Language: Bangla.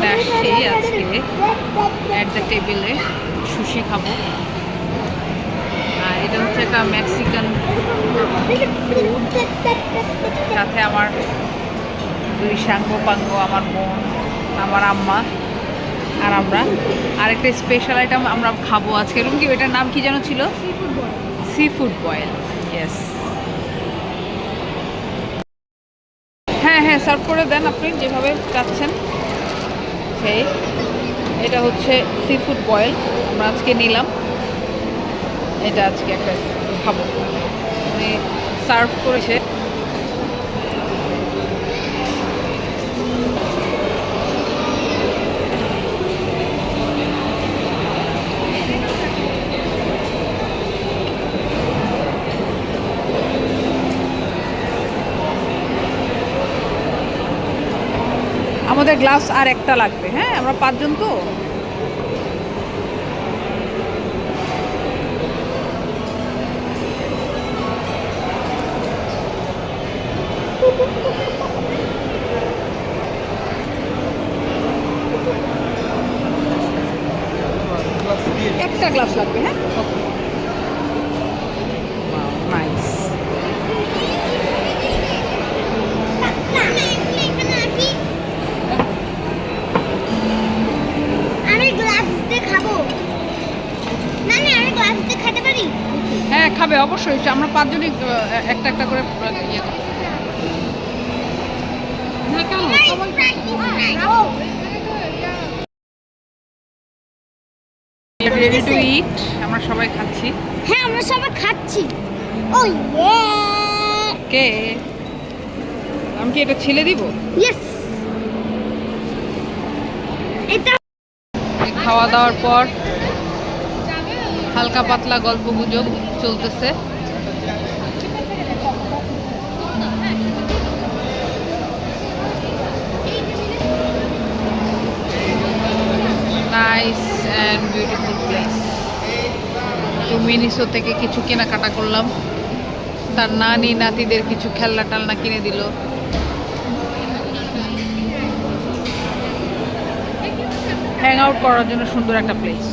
রেস্টুরেন্টে আসছি আজকে অ্যাট দ্য টেবিলে সুশি খাবো। আর এটা হচ্ছে একটা মেক্সিকান ফুড, সাথে আমার দুই সাঙ্গ পাঙ্গ, আমার বোন, আমার আম্মা আর আমরা আরেকটা স্পেশাল আইটেম আমরা খাবো আজকে। এরকম কি ওইটার নাম কি যেন ছিল? Sea food boil. ইয়েস, হ্যাঁ হ্যাঁ, সার্ভ করে দেন আপনি যেভাবে চাচ্ছেন। সেই এটা হচ্ছে সি ফুড বয়েল, আমরা আজকে নিলাম। এটা আজকে একটা খাবো, মানে সার্ভ করেছে। আমাদের গ্লাস আর একটা লাগবে। হ্যাঁ, আমরা 5 জন তো। একটা গ্লাস লাগবে। হ্যাঁ, ওকে, নাইস। হ্যাঁ, খাবে অবশ্যই, আমরা 5 জনই একটা একটা করে ইয়ে করবো। রেডি টু ইট, আমরা সবাই খাচ্ছি। হ্যাঁ, আমরা সবাই খাচ্ছি। ও ইয়ে, কে, আমি কি এটা ছিলে দিব? ইয়েস। এটা খাওয়া দাওয়ার পর হালকা পাতলা গল্প গুজব চলতেছে। Nice and beautiful place. তো মিনিসো থেকে কিছু কেনাকাটা করলাম, তার নানি নাতিদের কিছু খেলনা টালনা কিনে দিল। হ্যাং আউট করার জন্য সুন্দর একটা প্লেস।